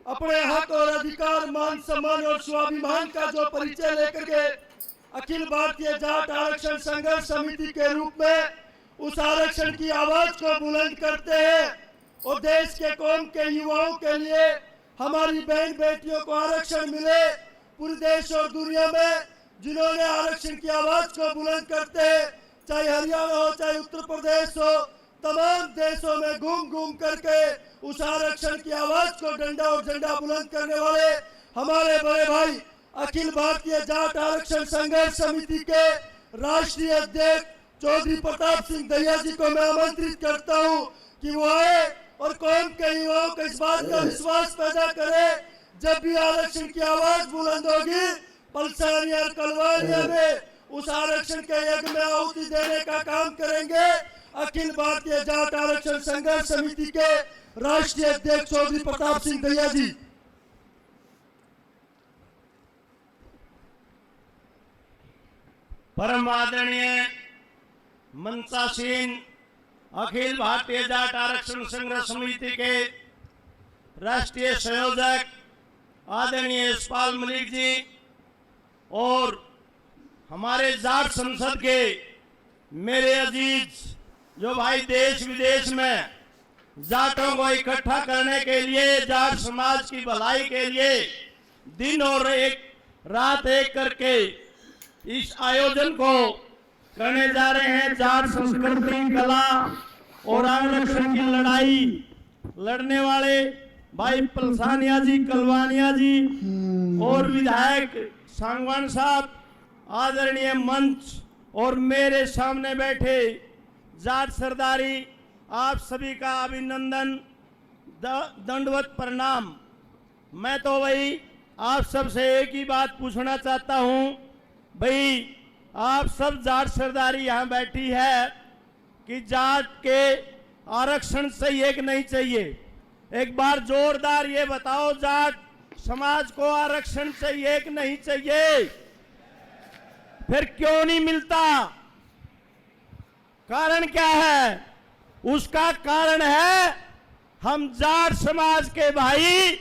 अपने हक और अधिकार, मान सम्मान और स्वाभिमान का जो परिचय लेकर के अखिल भारतीय जाट आरक्षण संघर्ष समिति के रूप में उस आरक्षण की आवाज को बुलंद करते हैं और देश के कौम के युवाओं के लिए, हमारी बहन बेटियों को आरक्षण मिले। पूरे देश और दुनिया में जिन्होंने आरक्षण की आवाज को बुलंद करते हैं, चाहे हरियाणा हो चाहे उत्तर प्रदेश हो, तमाम देशों में घूम घूम करके उस आरक्षण की आवाज को डंडा और झंडा बुलंद करने वाले हमारे बड़े भाई अखिल भारतीय जाट आरक्षण संघर्ष समिति के राष्ट्रीय अध्यक्ष चौधरी प्रताप सिंह दहिया जी को मैं आमंत्रित करता हूं कि वो आए और कौम के युवाओं को इस बात का विश्वास पैदा करे, जब भी आरक्षण की आवाज बुलंद होगी, पलसानिया और कलवानिया में उस आरक्षण के यज्ञ में आहुति देने का काम करेंगे। अखिल भारतीय जाट आरक्षण संघर्ष समिति के राष्ट्रीय अध्यक्ष चौधरी प्रताप सिंह दहिया जी। परम आदरणीय मंचासीन अखिल भारतीय जाट आरक्षण संघर्ष समिति के राष्ट्रीय संयोजक आदरणीय यशपाल मलिक जी और हमारे जाट संसद के मेरे अजीज जो भाई देश विदेश में जाटों को इकट्ठा करने के लिए, जाट समाज की भलाई के लिए दिन और एक रात एक करके इस आयोजन को करने जा रहे हैं। जाट संस्कृति, कला और आरक्षण की लड़ाई लड़ने वाले भाई पलसानिया जी, कलवानिया जी और विधायक सांगवान साहब, आदरणीय मंच और मेरे सामने बैठे जाट सरदारी, आप सभी का अभिनंदन, दंडवत प्रणाम। मैं तो भाई आप सबसे एक ही बात पूछना चाहता हूं, भाई आप सब जाट सरदारी यहाँ बैठी है कि जाट के आरक्षण चाहिए कि नहीं चाहिए? एक बार जोरदार ये बताओ, जाट समाज को आरक्षण चाहिए कि नहीं चाहिए? फिर क्यों नहीं मिलता? कारण क्या है? उसका कारण है हम जाट समाज के भाई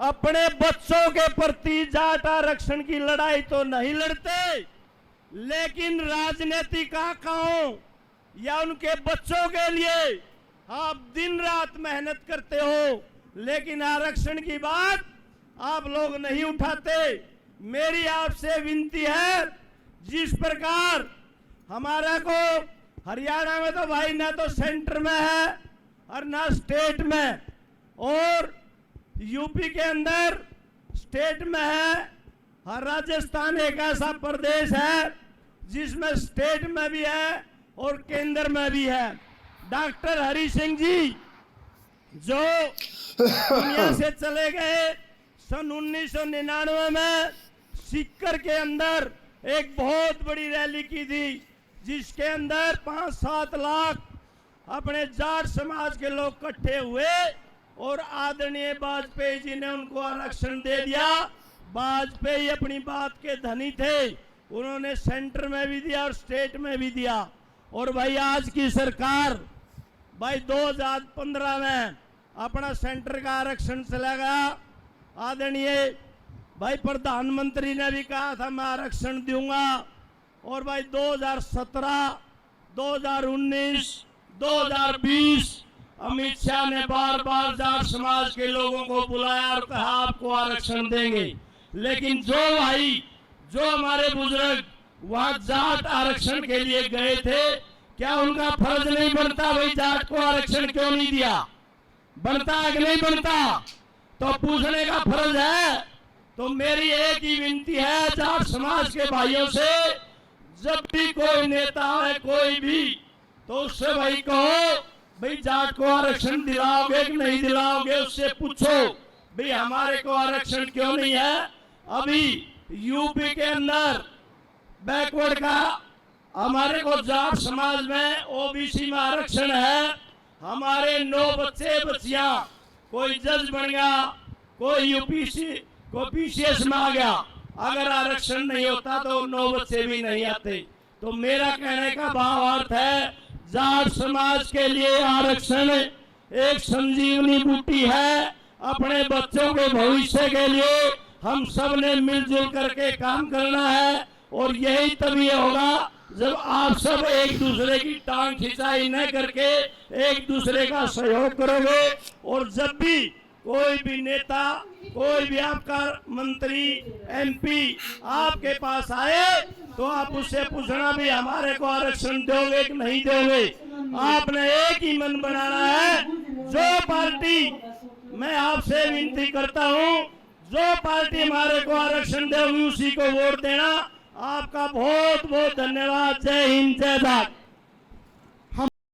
अपने बच्चों के प्रति जाट आरक्षण की लड़ाई तो नहीं लड़ते, लेकिन राजनीतिक आकाओं या उनके बच्चों के लिए आप दिन रात मेहनत करते हो, लेकिन आरक्षण की बात आप लोग नहीं उठाते। मेरी आपसे विनती है, जिस प्रकार हमारा को हरियाणा में तो भाई ना तो सेंटर में है और ना स्टेट में, और यूपी के अंदर स्टेट में है, और राजस्थान एक ऐसा प्रदेश है जिसमें स्टेट में भी है और केंद्र में भी है। डॉक्टर हरि सिंह जी जो दुनिया से चले गए सन 1999 में, सीकर के अंदर एक बहुत बड़ी रैली की थी, जिसके अंदर 5-7 लाख अपने जाट समाज के लोग इकट्ठे हुए और आदरणीय वाजपेयी जी ने उनको आरक्षण दे दिया। वाजपेयी अपनी बात के धनी थे, उन्होंने सेंटर में भी दिया और स्टेट में भी दिया। और भाई आज की सरकार भाई 2015 में अपना सेंटर का आरक्षण चला गया। आदरणीय भाई प्रधानमंत्री ने भी कहा था मैं आरक्षण दूंगा, और भाई 2017, 2019, 2020 अमित शाह ने बार बार जाट समाज के लोगों को बुलाया और कहा आपको आरक्षण देंगे, लेकिन जो हमारे बुजुर्ग वहां जाट आरक्षण के लिए गए थे, क्या उनका फर्ज नहीं बनता भाई जाट को आरक्षण क्यों नहीं दिया? बनता है कि नहीं बनता? तो पूछने का फर्ज है। तो मेरी एक ही विनती है जाट समाज के भाइयों से, जब भी कोई नेता है कोई भी, तो उससे भाई कहो भाई जाट को आरक्षण दिलाओगे कि नहीं दिलाओगे, उससे पूछो भाई हमारे को आरक्षण क्यों नहीं है। अभी यूपी के अंदर बैकवर्ड का हमारे को जाट समाज में ओबीसी में आरक्षण है। हमारे 9 बच्चे बच्चियां, कोई जज बन गया, कोई यूपीसी को पीसीएस में आ गया। अगर आरक्षण नहीं होता तो 9 बच्चे भी नहीं आते। तो मेरा कहने का भावार्थ है, जाट समाज के लिए आरक्षण एक संजीवनी बूटी है। अपने बच्चों के भविष्य के लिए हम सब ने मिलजुल करके काम करना है। और यही तभी होगा जब आप सब एक दूसरे की टांग खिंचाई न करके एक दूसरे का सहयोग करोगे। और जब भी कोई भी नेता, कोई भी आपका मंत्री, एमपी आपके पास आए तो आप उससे पूछना भी हमारे को आरक्षण दोगे कि नहीं दोगे। आपने एक ही मन बनाना है। जो पार्टी, मैं आपसे विनती करता हूं, जो पार्टी हमारे को आरक्षण देगी उसी को वोट देना। आपका बहुत बहुत धन्यवाद। जय हिंद, जय भारत।